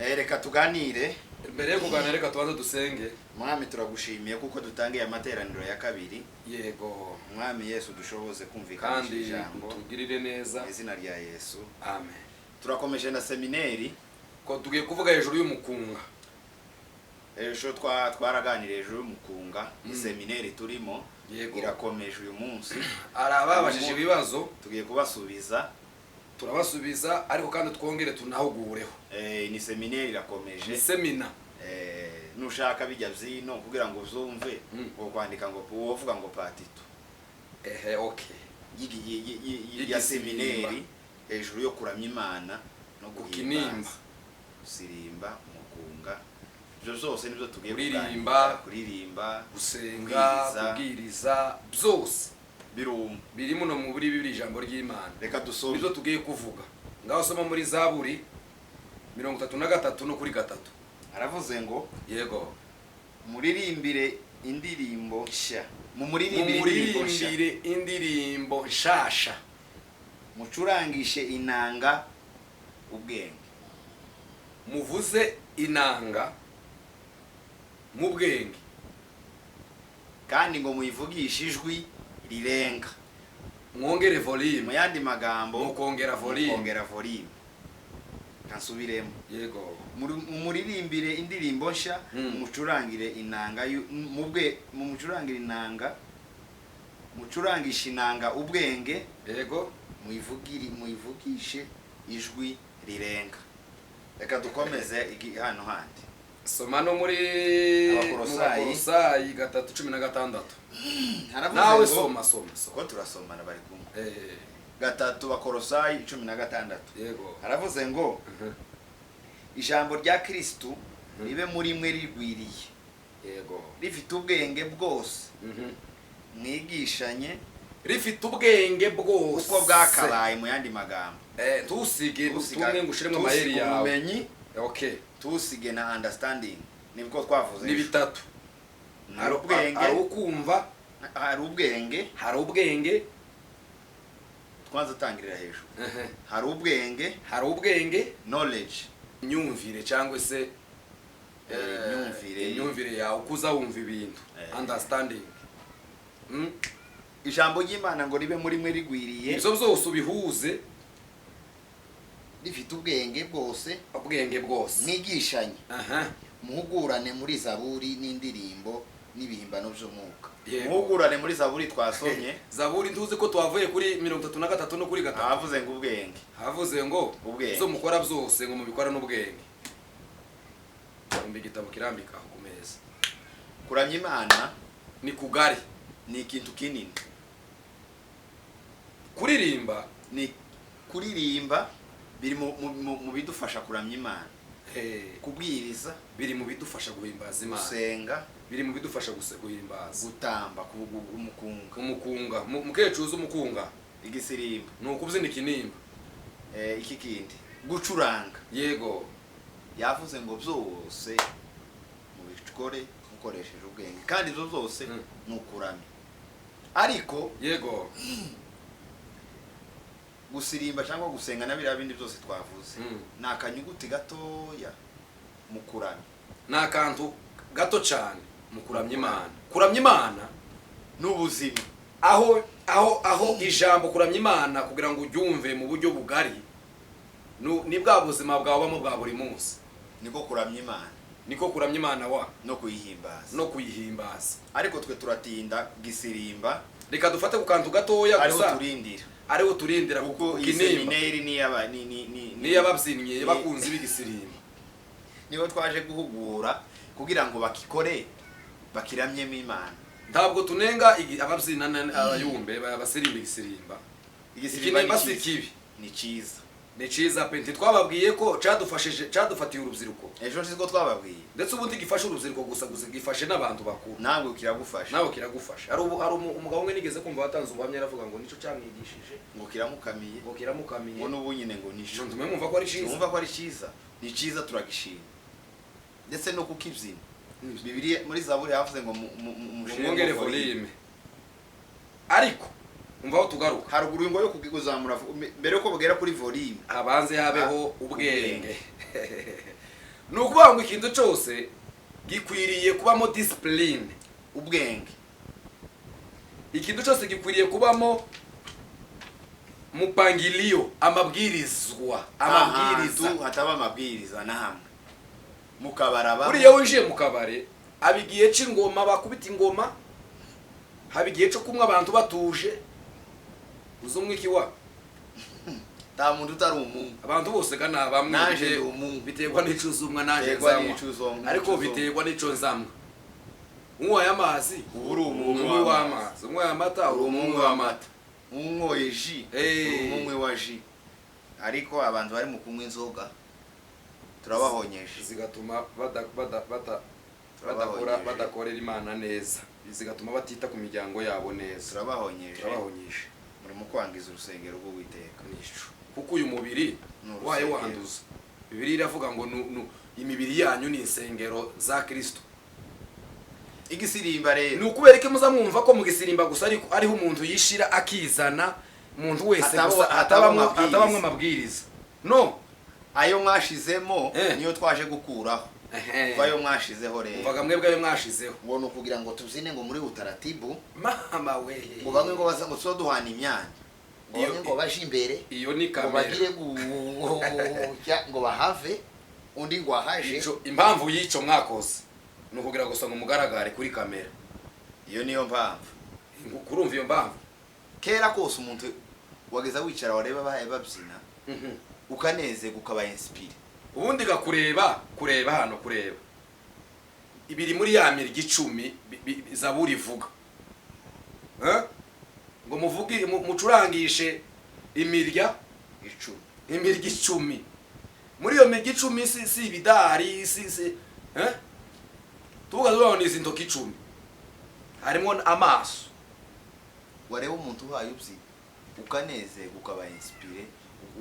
Reka tuganire. Mbere yo kuganira reka tubanze dusenge. Mwami turagushimiye kuko dutangiye amateraniro ya kabiri. Yego. Mwami Yesu dushoboze kumvikanisha ijambo. Kandi tugirire neza. Izina rya Yesu. Amen. Turakomeje na seminari. Ko tugiye kuvuga hejuru y'umukunga. Ejo twaraganira hejuru y'umukunga. Seminari turimo. Yego. Irakomeje uyu munsi. Arababajije ibibazo. Tugiye kubasubiza. Turabasubiza ariko kandi twongere tunahugureho. Ni seminari irakomeje. Ni semina. Nushaka bijya byino kugira ngo uzumve ngo kwandika ngo uvuga ngo patitu. Okay. Ya seminari hejuru yo kuramya Imana no guhimbaza. Sirimba umukunga. Byo zose nibyo tugiye kuririmba, gusenga, kubwiriza byose birimo no mu bibiri ijambo ry'Imana. Reka dusome ibyo tugiye kuvuga. Ngaho soma muri Zaburi 33 no kuri 3. Aravuze ngo yego muririmbire indirimbo nshya. Mumuririmbire indirimbo nshasha. Mucurangishe inanga ubwenge. Muvuze inanga mu bwenge. Kandi ngo muyivugishe ijwi rirenga. Mwongere volume. Mu yandi magambo mukongera volume. Kansubiremo. Yego. Muririmbire indirimbo nshya, mucurangire inanga mucurangire inanga. Mucurangishe inanga ubwenge. Yego. Muyivugishe ijwi rirenga. Reka dukomeze hano handi. Soma no muri Abakolosayi 3:16. Nawe soma. Ko turasomana bari kumwe. 3 Bakolosayi 16. Yego. Aravuze ngo ijambo rya Kristo ribe muri mwe rigwiriye. Yego. Rifite ubwenge bwose. Mwigishanye rifite ubwenge bwose uko bwakabaye mu yandi magambo. Tusige utumwe ngushiremo amayeri yawe. Ubumenyi. Okay. Tusige na understanding. Nibwo twavuze. Ni bitatu. Hari ubwenge. Hari ukumva. Hari ubwenge. Twanza tangirira hejuru. Hari ubwenge. Knowledge. Imyumvire cyangwa se imyumvire yawe ukuza wumva ibintu. Understanding. Ijambo ry'Imana ngo ribe muri mwe rigwiriye. Ibyo byose ubihuze. Rifite ubwenge bwose. Mwigishanye. Muhugurane muri Zaburi n'indirimbo n'ibihimbano by'umwuka. Muhugurane muri Zaburi twasomye. Zaburi ntuzi ko twavuye kuri 33 no kuri 3. Havuze ngo ubwenge. Havuze ngo zo mukora byose ngo mubikora n'ubwenge. Igitabo kirambika ku meza. Kuramya Imana ni kugari, ni ikintu kinini. Kuririmba biri mu bidufasha kuramya Imana. Kubwiriza biri mu bidufasha guhimbaza Imana. Gusenga biri mu bidufasha guhimbaza. Gutamba umukunga mukecuza umukunga. Igisirimba nukubyina ikinimba. Iki kindi gucuranga. Yego. Yavuze ngo byose mu bikore mukoresheje ubwenge kandi ibyo byose nukuramya. Ariko yego gusirimba cyangwa gusenga nabira bindi byose twavuze nakanyuguti gatoya mu kuramya. Nakantu gato cyane mu kuramya Imana. Kuramya Imana n'ubuzima. Aho ijambo kuramya Imana kugira ngo uryumve mu buryo bugari ni bwa buzima bwabamo bwa buri munsi. Niko kuramya Imana. Niko kuramya Imana no kuyihimbaza. Ariko twe turatinda gisirimba. Reka dufate ku kantu gatoya gusa. Ariho turindira kuko iseminari ni yababyinnye bakunze bigisirimba. Niho twaje guhugura kugira ngo bakikore bakiramyemo Imana. Ntabwo tunenga ababyina abayumbe basirimba igisirimba. Igisirimba si kibi, ni cyiza pe. Twababwiye ko cadufatiye urubyiruko. Ejo nziko twababwiye. Ndetse ubundi gifasha urubyiruko gusa gifashe n'abantu bakuru. Nawe kiragufasha. Hari umugabo umwe nigeze kumva watanze ubuhamya aravuga ngo nico cyamwigishije ngo kiramukamiye. Ngo nubu nyine ngo nisho. Ntume mumva ko ari cyiza. Mumva ko ari cyiza. Ni cyiza turagishima. Ndetse no kukibyina. Bibiliya muri Zaburi yavuze ngo mushengere volume. Ariko umva aho tugaruka haruguru ngo yo kuguzamura mbere uko bugera kuri volume abanze yabeho ubwenge nukuvuga ngo ikintu cyose gikwiriye kubamo discipline, ubwenge. ikintu cyose gikwiriye kubamo mupangilio, amabwirizwa, amabwiriza. Hataba amabwiriza na hamwe mukabaraba. Buriya winjiye mu kabare abigiye c'ingoma, bakubita ingoma, habigiye cyo kumwe abantu batuje, uzumwe kiwa ta muntu utari umuntu, abantu bose kana bamwe naje umuntu biterwa n'icuzumwa naje nzamwa, ariko biterwa n'ico nzamwa. Unywa y'amazi uri umuntu w'amazi, unywa y'amata uri umuntu w'amata, unywa ji umuntu wa ji. Ariko abantu bari mu kunywa inzoga turabahonyesha, zigatuma badakorera Imana neza, zigatuma batita ku miryango yabo neza. turabahonyesha muri mu kwangiza urusengero rw'Uwiteka. Kuko uyu mubiri waye wanduza. Bibiliya iravuga ngo imibiri yanyu ni insengero za Kristo. Igisirimba rero ni ukubera ko muzamwumva ko mu gisirimba gusa ariho umuntu yishira akizana, umuntu wese gusa atabamwe amabwiriza. No, ayo mwashizemo niyo twaje gukuraho. Bayo mwashizeho rero. Uvaga mwebwe ayo mwashizeho. Ngo no kugira ngo tuzine ngo muri utaratibu. Mama we. Ngo bamwe ngo baza ngo duhana imyanya. Ngo baje imbere. Iyo ni kamera. Bagire ngo bahave undi ngo ahaje. Impamvu yico mwakoze no kugira gusa ngo mugaragare kuri kamera. Iyo niyo mpamvu. Kurumva iyo mpamvu. Kera kose umuntu wageza wicara wareba bahaye babyina. Ukaneze gukaba inspire. Ubundi gakureba hano kureba ibiri muri ya mirya 10 Zaburi ivuga, ngo muvuge mucurangishe imirya 10 muri iyo mirya 10 si ibidari si tuvuga ni izintoki 10 harimo amaso. Wareba umuntu uhaye ubyi ukaneze gukaba inspire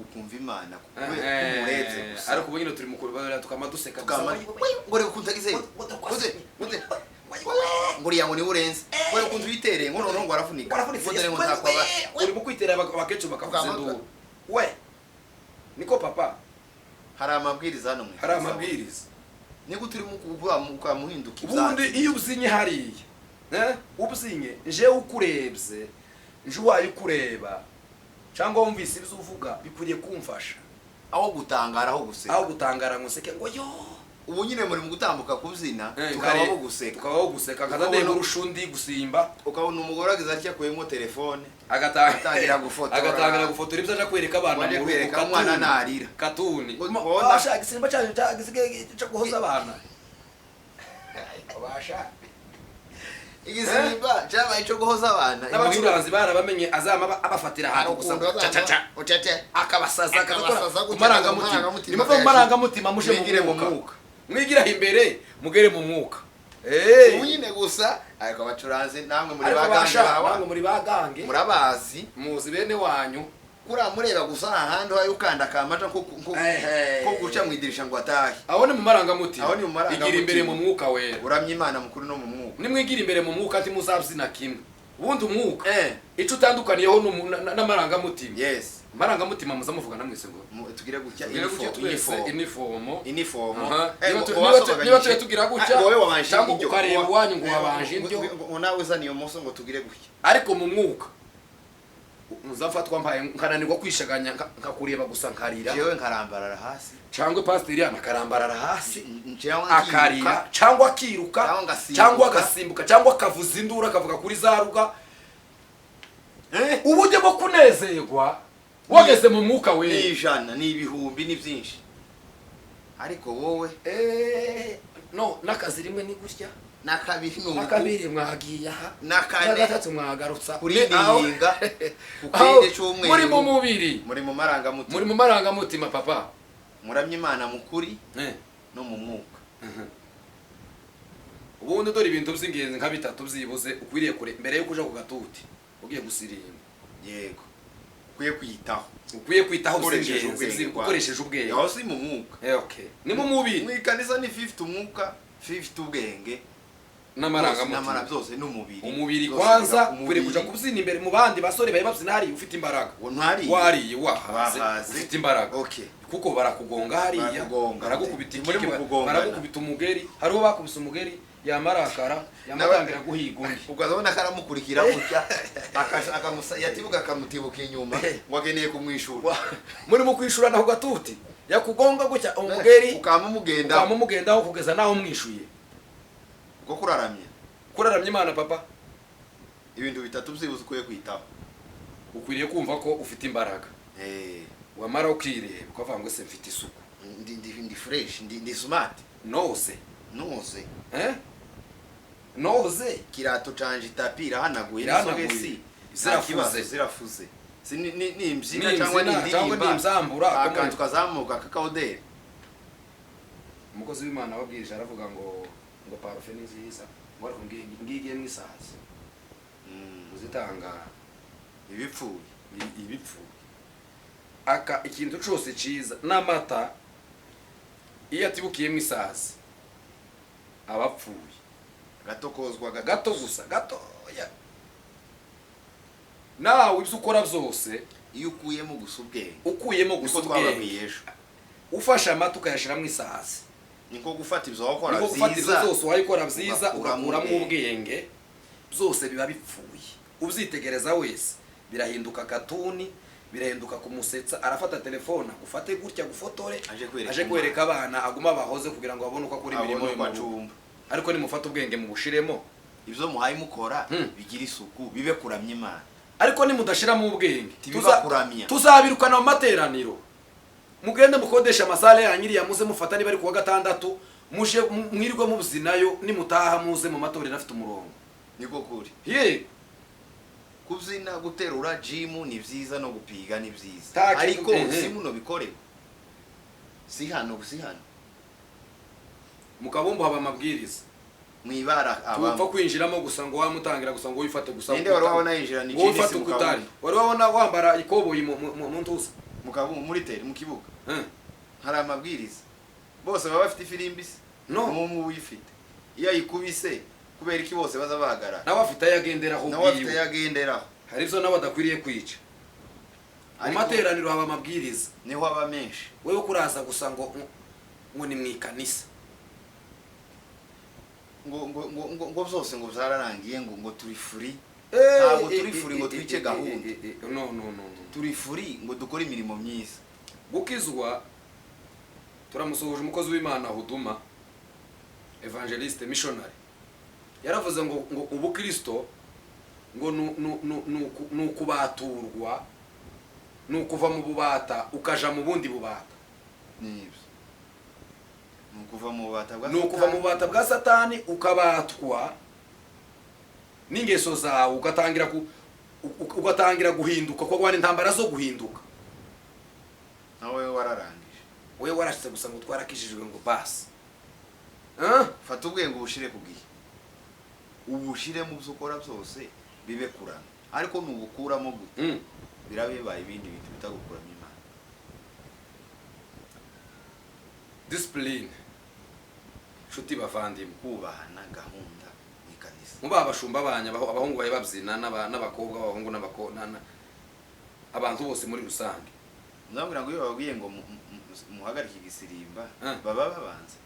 ukumva Imana kumureze gusa. Ariko ubwo turi mukuru bara tukamaduseka ngore ukuntagize nguriya ngo ni urenze ngore ukuntu bitereye ngo none ngo arafunika fodere ngo ntakwaba uri mukwitera abakecu bakavuze ndu we niko papa hari amabwiriza hano mwe hari amabwiriza niko turi mu muhinduka ubundi iyo ubuzinye hariya ubuzinye nje ukurebye nje waye kureba cyangwa wumvise ibyo uvuga bikwiriye kumfasha aho gutangara ngo seke ngo yo ubu nyine muri mu gutambuka kubyina tukabaho guseka kadadeba urushundi gusimba ukabona umugore agize atya kuyemo telefone agatangira gufotora ibyo aje kwereka abana mu rugo umwana narira katuni basha gisimba cyo guhoza abana basha igisimba cyaba ico guhoza abana n'abacuranzi barabamenye azama abafatira ahantu gusa akabasaza kumarangamutima nimva mumarangamutima muje mu mwuka mwigira imbere mugere mu mwuka unyine gusa ariko abacuranzi namwe muri bagange murabazi muzi bene wanyu kuramureba gusa ahandi wayo ukanda kamata ko guca mwidirisha ngo atahe aho ni mu marangamutima igira imbere mu mwuka wera uramye Imana mukuru no mu mwuka nimwigira imbere mu mwuka ati muzabyina kimwe ubundi umwuka ico utandukaniyeho n'amarangamutima. Yes, marangamutima muza muvuga namwese ngo tugire gutya uniform niba tugira gutya cyangwa ukareba wanyu ngo wabanje ibyo nawe uzaniye umunsi ngo tugire gutya ariko mu mwuka muzafatwa mpaye nkananirwa kwishaganya nkakureba gusa nkarira jewe nkarambarara hasi cyangwa pastor akarambarara hasi akarira cyangwa akiruka cyangwa agasimbuka cyangwa akavuza indura akavuga kuri za ruga ubujye bwo kunezerwa wageze mu mwuka we n'ijana n'ibihumbi ni byinshi ariko wowe no nakazi rimwe ni gutya nakabiri mwagiye aha nakane gatatu mwagarutsa kuri ninga ukende cyumwe muri mu mubiri muri mu marangamutima papa muramye Imana mukuri no mu mwuka ubundi dore ibintu by'ingenzi nka bitatu byibuze ukwiriye kure mbere yo kuja ku gatuti ugiye gusirimba yego kwitaho ukoresheje ubwenge aho si mu mwuka okay ni mu mubiri mu ikanisa ni 50 umwuka 50 ubwenge n'amarangamutima byose n'umubiri umubiri kwanza kwire kuja kubyina imbere mu bandi basore baye babyina hari ufite imbaraga wariye ufite imbaraga okay kuko barakugonga hariya, baragukubita ikiki, baragukubita umugeri, hariho bakubise umugeri yamarakara yamatangira guhiga undi, ukazabona karamukurikira gutya yatibuka akamutibuka inyuma ngo ageneye kumwishura. Muri mu kwishura naho gatuti yakugonga gutya umugeri ukamumugendaho kugeza naho mwishuye. Uko kuraramye Imana papa, ibintu bitatu byibuze ukwiye kwitaho. Ukwiriye kumva ko ufite imbaraga, wamara ukireba ukavuga ngo se mfite isuku, ndi fresh, ndi smart, noze kirato canje tapira hanaguye n'isogesi zirafuze ni imbyina cyangwa ni indirimba akantu kazamuka kakaodere. Umukozi w'Imana wabwirije aravuga ngo parufe ni nziza, ngo ariko ngigiye mwisazi uzitanga ibipfuye aka ikintu cyose ciza n'amata iyo atibukiye mwisazi abapfuye gato gusa gatoya. Nawe ibyo ukora byose iyo ukuyemo gusa ubwenge ufasha amata ukayashira mwisazi, niko gufata ibyo wakora byose wayikora byiza ugakuramo ubwenge, byose biba bipfuye. Ubyitegereza wese birahinduka katuni, birahinduka kumusetsa, arafata telefone ufate gutya gufotore aje kwereka abana aguma bahoze kugira ngo babone uko akora imirimo y'umacumba. Ariko nimufata ubwenge mu bushiremo ibyo muhaye mukora bigira isuku, bibe kuramya Imana. Ariko nimudashiramo ubwenge tuzabirukana mu materaniro, mugende mukodesha amasale yanyiriya muze mufata niba ari kuwa gatandatu muje mwirwe mu buzinayo, nimutaha muze mu matorero afite umurongo. Niko kuri kubyina guterura gym ni byiza no gupiga ni byiza, ariko simuno bikorewe si hano mukabumbu haba amabwiriza mwibara tupfa kwinjiramo gusa ngo wamutangira gusa ngo wifate gusa. Ninde wari wabona yinjira ni kinisi mukabumbu, wari wabona wambara ikoboyi mu ntuza mukabumbu muri teri mu kibuga hari amabwiriza bose baba bafite ifirimbisi n'umwe uyifite, iyo ayikubise kubera iki bose baza bahagarara nawe afite ayagenderaho hari ibyo nawe adakwiriye kwica. Mu materaniro haba amabwiriza niho haba menshi, wewe kuraza gusa ngo ni mwikanisa ngo byose ngo byararangiye ngo turi free. Ntabwo turi free ngo twice gahunda, no turi free ngo dukore imirimo myiza. Gukizwa turamusohoje umukozi w'Imana Huduma evangeliste missionary yaravuze ngo ubukristo ngo nukubaturwa nukuva mu bubata ukaja mu bundi bubata, nibyo nukuva mu bubata bwa Satani ukabatwa n'ingeso zawe ugatangira guhinduka kwa gwana intambara zo guhinduka. Nawe warashitse gusa ngo twarakishijwe ngo basi fata ubwenge ubushire kugihe, ubushire mu byo ukora byose bibe kurana, ariko nubukuramo gute birabibaye ibindi bintu bitagukuramo Imana. Discipline shuti bavandimwe, kubahana gahunda n'ikanisa. Muba abashumba banya abahungu baye babyina n'abakobwa b'abahungu n'abakona abantu bose muri rusange, ndabwira ngo iyo babwiye ngo muhagarike igisirimba baba babanza,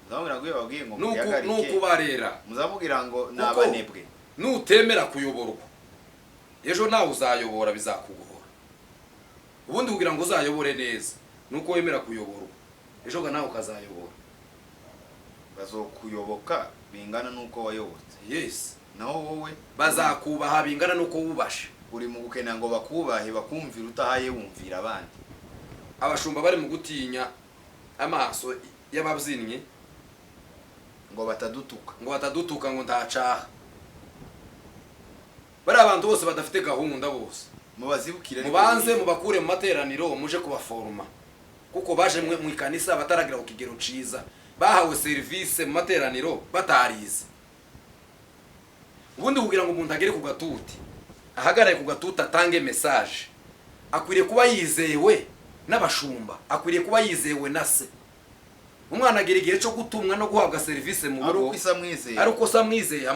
ndabwira ngo iyo babwiye ngo muhagarike nukubarera muzamubwira ngo nabanebwe. Nutemera kuyoborwa ejo nawe uzayobora bizakugora. Ubundi kugira ngo uzayobore neza nuko wemera kuyoborwa, ejo ga nawe ukazayobora. Bazokuyoboka bingana nuko wayobotse, naho wowe bazakubaha bingana nuko wubashe. Uri mu gukena ngo bakubahe bakumvira utahaye wumvira abandi. Abashumba bari mu gutinya amaso y'ababyinnye ngo batadutuka ngo ndacaha. Bari abantu bose badafite gahunda bose mubazibukire, mubanze mubakure mu materaniro muje kubaforma, kuko baje mu ikanisa bataragira ku kigero ciza, bahawe service mu materaniro batarize. Ubundi kugira ngo umuntu agere ku gatuti ahagaraye ku gatuti atange message, akwiriye kuba yizewe n'abashumba, akwiriye kuba yizewe na se. Umwana agira igihe cyo gutumwa no guhabwa service mu rugo, ari uko samwizeye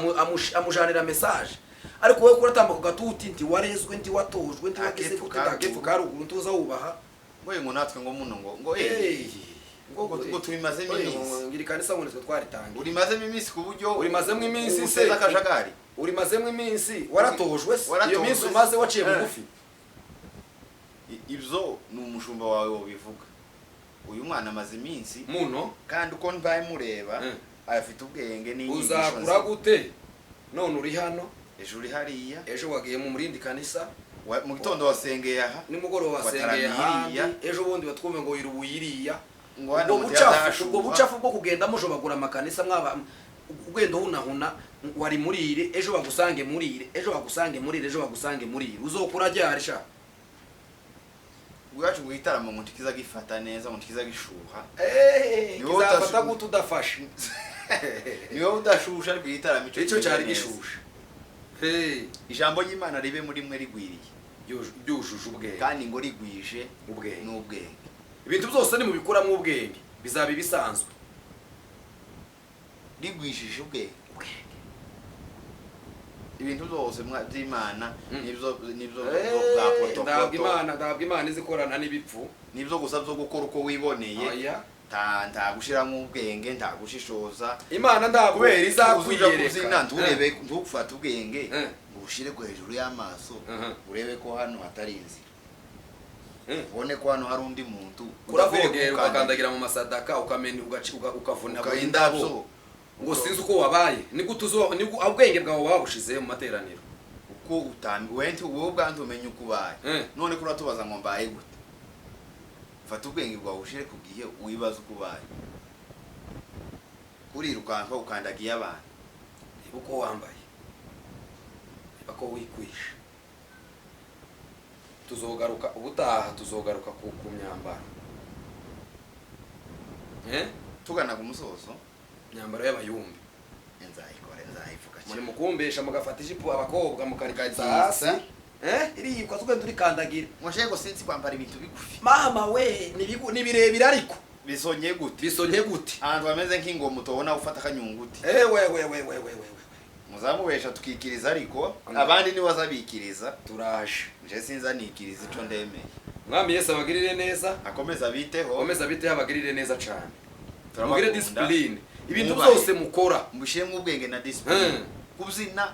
amujanira message. Ariko wowe kuratamba ku gatuti nti warezwe nti watojwe nti wageze kutagepfu karuguru ntuza wubaha ngo natwe ngo muno ngo ngo turimazemo iminsi ngira kanisa ngo nitwe twaritangiye urimazemo iminsi ku buryo urimazemo iminsi se akajagari urimazemo iminsi waratojwe se iyo minsi umaze waciye bugufi ibyo ni umushumba wawe wobivuga uyu mwana amaze iminsi muno kandi uko mbaye mureba afite ubwenge n'inyigisho uzakura gute none uri hano ejo uri hariya ejo wagiye mu murindi kanisa mu gitondo wasengeye aha nimugoroba wasengeye aha ejo bundi batwumve ngo wirubuyiriya ngo hano mutadashuba ubwo bucafu bwo kugenda mujobagura amakanisa mwaba ugenda hunahuna wari murire ejo bagusange murire ejo bagusange murire ejo bagusange murire uzokura ryari sha Uwacu guhitaramo ngo ntikiza gifata neza ngo ntikiza gishuha kizafata gute udafashe niwe udashusha ariko igitaramo ico cyari gishusha ijambo ry'Imana ribe muri mwe rigwiriye byujuje ubwenge kandi ngo rigwije ubwenge n'ubwenge ibintu byose ni mu bikura mu ubwenge bizaba ibisanzwe rigwishije ubwenge ibintu byose by'Imana nibyo bwa protocol ndabwo Imana izikorana n'ibipfu nibyo gusa byo gukora uko wiboneye nta gushiramo ubwenge nta gushishoza Imana ndabwo izakwiyereka nturebe ntufate ubwenge ubushire ko hejuru y'amaso urebe ko hano hatari inzira ubone ko hano hari undi muntu uravogera ukakandagira mu masadaka ukamenya ukavuna indabo ngo sinzi uko wabaye ni gutuzo ni ubwenge bwawe babushize mu materaniro uko utambi wenti wowe ubwanze umenye uko ubaye none ko uratubaza ngo mbaye gute fata ubwenge bwawe ushire kugiye wibaza uko ubaye kurirukanka ukandagiye abantu uko wambaye bako wikwisha tuzogaruka ubutaha tuzogaruka ku myambaro tugana ku musozo myambaro y'abayumbi nzayivuga muri mukumbesha mugafata ijipo abakobwa mukarikaza hasi iri kwasuka turikandagira mwashego sinzi kwambara ibintu bigufi mama we nibirebira ariko bisonye gute ahantu bameze nk'ingoma utobona ufata akanyunguti we muzamubesha tukikiriza ariko abandi ni bazabikiriza turaje nje sinza nikiriza ico ndemeye mwami Yesu abagirire neza akomeza biteho abagirire neza cyane mugire discipline ibintu byose mukora mushiremo ubwenge na discipline kubyina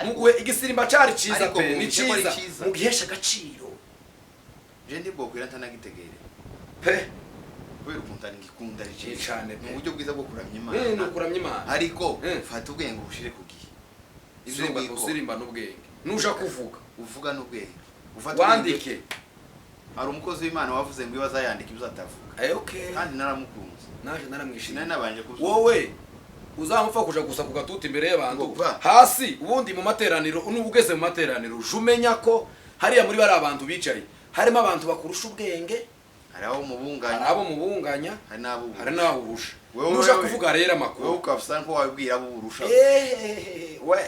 mugwe igisirimba cari ciza pe ni ciza mugihesha agaciro je ndi bwo kwira ntanagitegere pe kubera ukuntu ngikunda ari cyane mu buryo bwiza bwo kuramya Imana no kuramya Imana ariko fata ubwenge ubushire kugiye usirimba n'ubwenge nuja kuvuga uvuga n'ubwenge wandike hari umukozi w'Imana wavuze ngo ibaza yandika ibyo atavuga okay kandi naramukunze naje naramwishimiye nabanje wowe uzamupfa kuja gusa ku gatuti imbere y'abantu hasi ubundi mu materaniro n'ubugeze mu materaniro jumenya ko hariya muri bari abantu bicaye harimo abantu bakurusha ubwenge hari abo mubunganya hari nabo urusha nuja kuvuga rero amakuru wowe ukafisa ko wabwira abo urusha we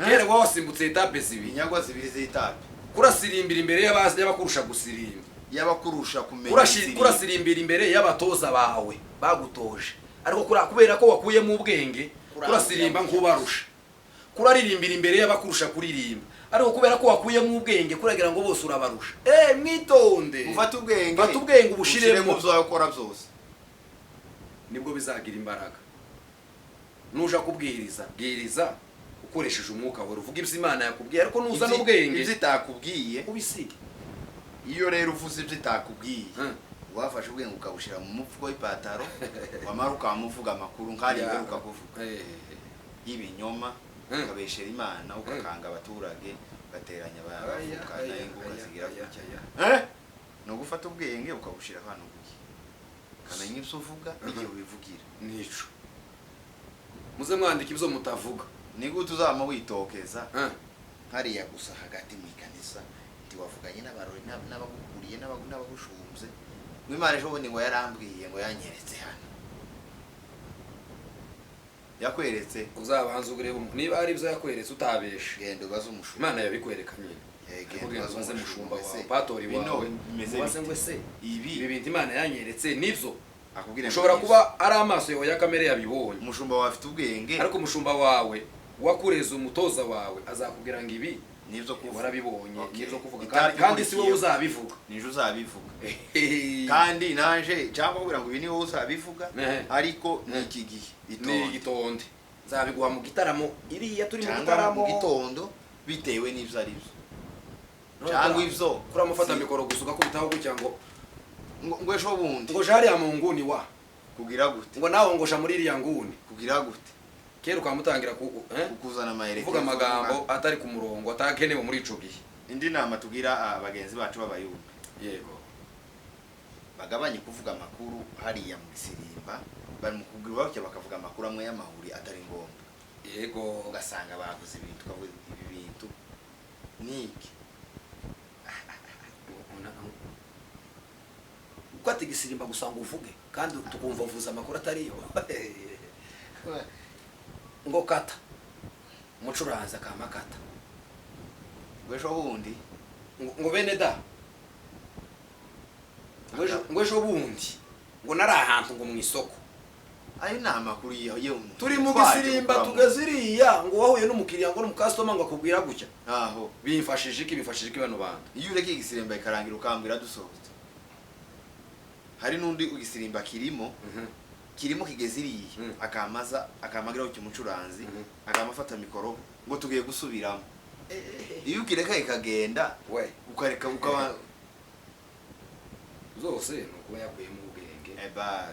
kera wasimbutse etape zibiri inyagwa zibiri z'etape kurasirimbira imbere y'abakurusha gusirimba y'abakurusha kumenya kurasirimbira imbere y'abatoza bawe bagutoje ariko kubera ko wakuyemo ubwenge kurasirimba nk'ubarusha kuraririmbira imbere y'abakurusha kuririmba ariko kubera ko wakuyemo ubwenge kuragira ngo bose urabarusha mwitonde ufata ubwenge ubushiremo byo ukora byose nibwo bizagira imbaraga nuja kubwiriza bwiriza ukoresheje umwuka wawe uvuga ibyo Imana yakubwiye ariko nuza n'ubwenge ibyo itakubwiye ubisige iyo rero uvuze ibyo itakubwiye wafashe ubwenge ukabushira mu mufuko w'ipataro wamara ukamuvuga amakuru nk'ari ugaruka kuvuga y'ibinyoma ukabeshera Imana ukakanga abaturage ugateranya abavuka n'inguka zigira gutya no gufata ubwenge ukabushira hano guki kamenya ibyo uvuga n'igihe ubivugira nico muze mwandika ibyo mutavuga ni gute uzama witokeza hariya gusa hagati mu ikanisa ndi wavuganye n'abarori n'abagukuriye n'abagushumze Imana ejo bundi ngo yarambwiye ngo yanyeretse hano yakweretse uzabanza urebe niba ari byo yakweretse utabeshe gendo baza umushumba Imana yabikwerekanye gendo baza umushumba wawe patori wawe baze ngo se ibi bintu Imana yanyeretse nivyo akubwira ushobora kuba ari amaso yawe ya kamere yabibonye umushumba wawe afite ubwenge ariko umushumba wawe wakureza umutoza wawe azakubwira ngo ibi nivyo kuvuga warabibonye nivyo kuvuga kandi si wowe uzabivuga nije uzabivuga kandi nanje cyangwa kugira ngo ibi ni wowe uzabivuga ariko ni iki gihe ni gitonde zabiguha mu gitaramo iriya turi mu gitaramo mu gitondo bitewe n'ivyo ari byo cyangwa ivyo kuramufata mikoro gusuka kubitaho gutya ngo ejo bundi ngo jari ya munguni wa kugira gute ngo naho ngosha muri iriya nguni kugira gute kero ukamutangira kukuzana amaherekezo kuvuga amagambo atari ku murongo atakenewe muri ico gihe. Indi nama tugira abagenzi bacu b'abayumba yego bagabanye kuvuga amakuru hariya mu Gisirimba bari mu kugura bake bakavuga amakuru amwe y'amahuri atari ngombwa. Yego ugasanga bavuze ibintu kavuze ibi bintu niki ukwati Gisirimba gusanga uvuge kandi tukumva uvuza amakuru atari yo ngo kata umucuranza kamakata ngwesho bundi ngo bene da ngwesho bundi ngo nari ahantu ngo mu isoko ayo ni amakuru yo turi mu Gisirimba tugaziriya ngo wahuye n'umukiriya ngo n'umukastoma ngo akubwira gutya aho bifashije iki bano bandi iyo ureke Gisirimba ikarangira ukambwira dusohotse hari nundi Gisirimba kirimo kigeziriye akamagira uki mucuranzi akamafata mikoro ngo tugiye gusubiramo iyo ukireka ikagenda we ukareka ukaba zose nuko yakuye mu bwenge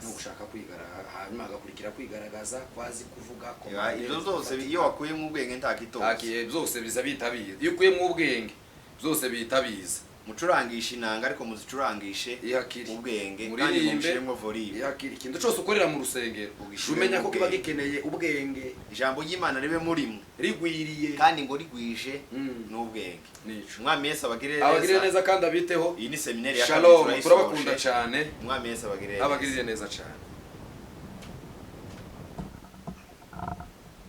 no gushaka kwigaragaza hanyuma agakurikira kwigaragaza kwazi kuvuga ko ibyo zose iyo wakuye mu bwenge ntakitoke byose biza bitabiza iyo ukuye mu bwenge byose bitabiza mucurangisha inanga ariko muzicurangishe ubwenge kandi mushiremo volume ihakiri ikintu cyose ukorera mu rusengero umenya ko kiba gikeneye ubwenge ijambo ry'Imana ribe muri mwe rigwiriye kandi ngo rigwishe n'ubwenge nico Umwami Yesu abagirire neza kandi abiteho iyi ni seminari ya Shalom turabakunda cyane Umwami Yesu abagirire neza cyane